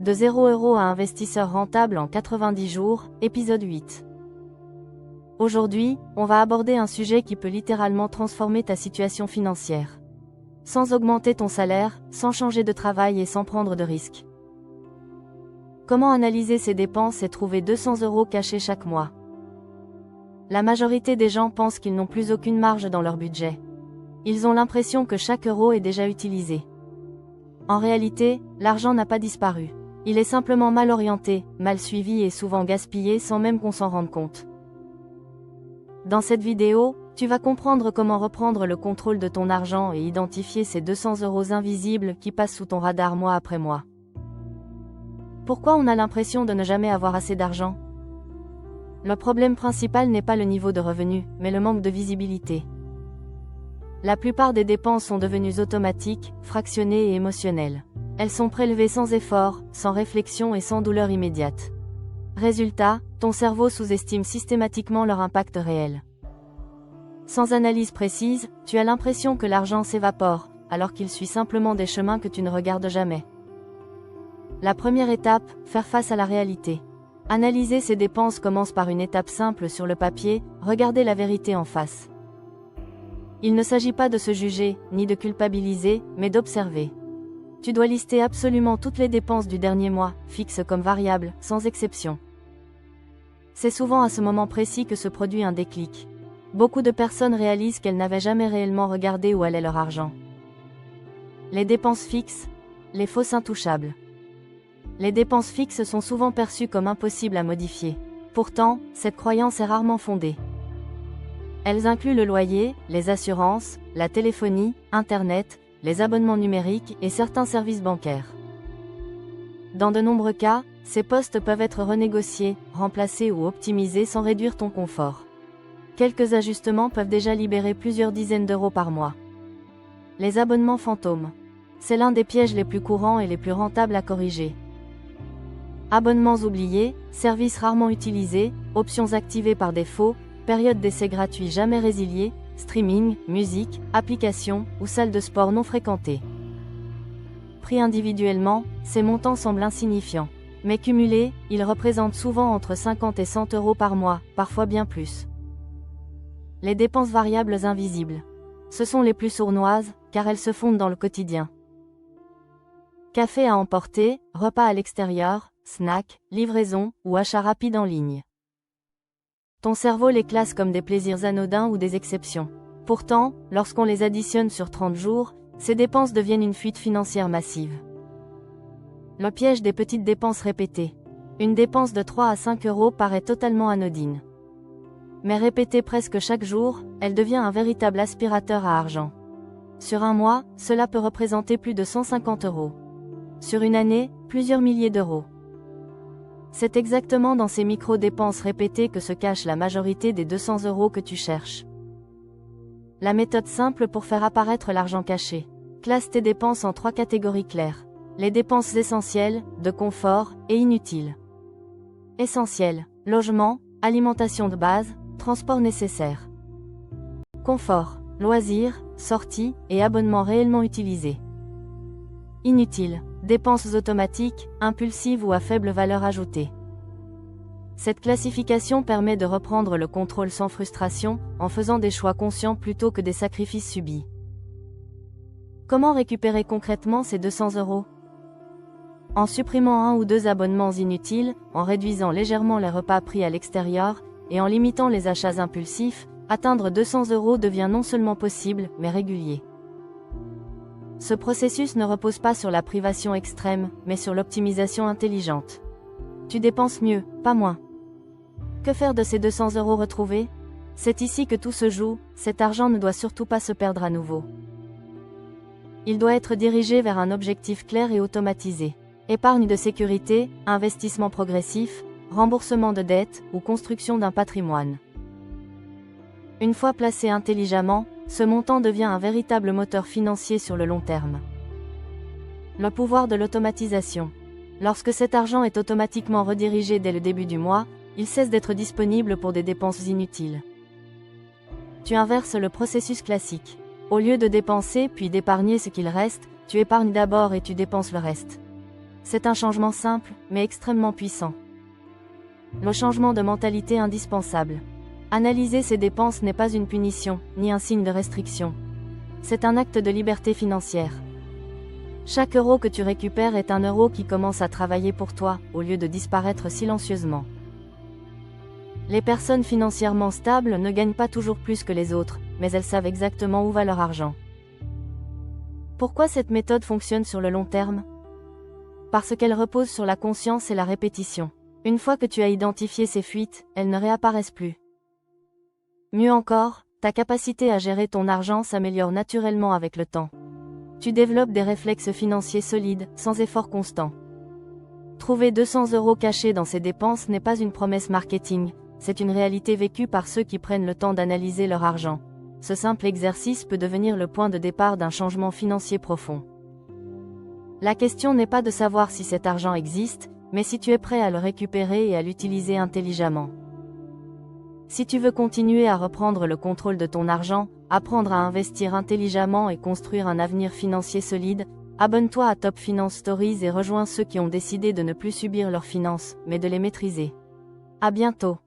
De 0 € à investisseur rentable en 90 jours, épisode 8. Aujourd'hui, on va aborder un sujet qui peut littéralement transformer ta situation financière. Sans augmenter ton salaire, sans changer de travail et sans prendre de risques. Comment analyser ses dépenses et trouver 200 € cachés chaque mois? La majorité des gens pensent qu'ils n'ont plus aucune marge dans leur budget. Ils ont l'impression que chaque euro est déjà utilisé. En réalité, l'argent n'a pas disparu. Il est simplement mal orienté, mal suivi et souvent gaspillé sans même qu'on s'en rende compte. Dans cette vidéo, tu vas comprendre comment reprendre le contrôle de ton argent et identifier ces 200 € invisibles qui passent sous ton radar mois après mois. Pourquoi on a l'impression de ne jamais avoir assez d'argent? Le problème principal n'est pas le niveau de revenu, mais le manque de visibilité. La plupart des dépenses sont devenues automatiques, fractionnées et émotionnelles. Elles sont prélevées sans effort, sans réflexion et sans douleur immédiate. Résultat, ton cerveau sous-estime systématiquement leur impact réel. Sans analyse précise, tu as l'impression que l'argent s'évapore, alors qu'il suit simplement des chemins que tu ne regardes jamais. La première étape, faire face à la réalité. Analyser ses dépenses commence par une étape simple sur le papier, regarder la vérité en face. Il ne s'agit pas de se juger, ni de culpabiliser, mais d'observer. Tu dois lister absolument toutes les dépenses du dernier mois, fixes comme variables, sans exception. C'est souvent à ce moment précis que se produit un déclic. Beaucoup de personnes réalisent qu'elles n'avaient jamais réellement regardé où allait leur argent. Les dépenses fixes, les fausses intouchables. Les dépenses fixes sont souvent perçues comme impossibles à modifier. Pourtant, cette croyance est rarement fondée. Elles incluent le loyer, les assurances, la téléphonie, Internet, les abonnements numériques et certains services bancaires. Dans de nombreux cas, ces postes peuvent être renégociés, remplacés ou optimisés sans réduire ton confort. Quelques ajustements peuvent déjà libérer plusieurs dizaines d'euros par mois. Les abonnements fantômes. C'est l'un des pièges les plus courants et les plus rentables à corriger. Abonnements oubliés, services rarement utilisés, options activées par défaut, période d'essai gratuit jamais résiliée, streaming, musique, applications ou salles de sport non fréquentées. Pris individuellement, ces montants semblent insignifiants. Mais cumulés, ils représentent souvent entre 50 et 100 € par mois, parfois bien plus. Les dépenses variables invisibles. Ce sont les plus sournoises, car elles se fondent dans le quotidien. Café à emporter, repas à l'extérieur, snacks, livraison ou achats rapides en ligne. Ton cerveau les classe comme des plaisirs anodins ou des exceptions. Pourtant, lorsqu'on les additionne sur 30 jours, ces dépenses deviennent une fuite financière massive. Le piège des petites dépenses répétées. Une dépense de 3 à 5 € paraît totalement anodine. Mais répétée presque chaque jour, elle devient un véritable aspirateur à argent. Sur un mois, cela peut représenter plus de 150 €. Sur une année, plusieurs milliers d'euros. C'est exactement dans ces micro-dépenses répétées que se cache la majorité des 200 € que tu cherches. La méthode simple pour faire apparaître l'argent caché. Classe tes dépenses en 3 catégories claires. Les dépenses essentielles, de confort, et inutiles. Essentielles, logement, alimentation de base, transport nécessaire. Confort, loisirs, sorties, et abonnements réellement utilisés. Inutiles, dépenses automatiques, impulsives ou à faible valeur ajoutée. Cette classification permet de reprendre le contrôle sans frustration, en faisant des choix conscients plutôt que des sacrifices subis. Comment récupérer concrètement ces 200 €? En supprimant 1 ou 2 abonnements inutiles, en réduisant légèrement les repas pris à l'extérieur, et en limitant les achats impulsifs, atteindre 200 € devient non seulement possible, mais régulier. Ce processus ne repose pas sur la privation extrême, mais sur l'optimisation intelligente. Tu dépenses mieux, pas moins. Que faire de ces 200 € retrouvés? C'est ici que tout se joue, cet argent ne doit surtout pas se perdre à nouveau. Il doit être dirigé vers un objectif clair et automatisé. Épargne de sécurité, investissement progressif, remboursement de dettes ou construction d'un patrimoine. Une fois placé intelligemment, ce montant devient un véritable moteur financier sur le long terme. Le pouvoir de l'automatisation. Lorsque cet argent est automatiquement redirigé dès le début du mois, il cesse d'être disponible pour des dépenses inutiles. Tu inverses le processus classique. Au lieu de dépenser puis d'épargner ce qu'il reste, tu épargnes d'abord et tu dépenses le reste. C'est un changement simple, mais extrêmement puissant. Le changement de mentalité indispensable. Analyser ses dépenses n'est pas une punition, ni un signe de restriction. C'est un acte de liberté financière. Chaque euro que tu récupères est un euro qui commence à travailler pour toi, au lieu de disparaître silencieusement. Les personnes financièrement stables ne gagnent pas toujours plus que les autres, mais elles savent exactement où va leur argent. Pourquoi cette méthode fonctionne sur le long terme? Parce qu'elle repose sur la conscience et la répétition. Une fois que tu as identifié ces fuites, elles ne réapparaissent plus. Mieux encore, ta capacité à gérer ton argent s'améliore naturellement avec le temps. Tu développes des réflexes financiers solides, sans effort constant. Trouver 200 € cachés dans ses dépenses n'est pas une promesse marketing, c'est une réalité vécue par ceux qui prennent le temps d'analyser leur argent. Ce simple exercice peut devenir le point de départ d'un changement financier profond. La question n'est pas de savoir si cet argent existe, mais si tu es prêt à le récupérer et à l'utiliser intelligemment. Si tu veux continuer à reprendre le contrôle de ton argent, apprendre à investir intelligemment et construire un avenir financier solide, abonne-toi à Top Finance Stories et rejoins ceux qui ont décidé de ne plus subir leurs finances, mais de les maîtriser. À bientôt.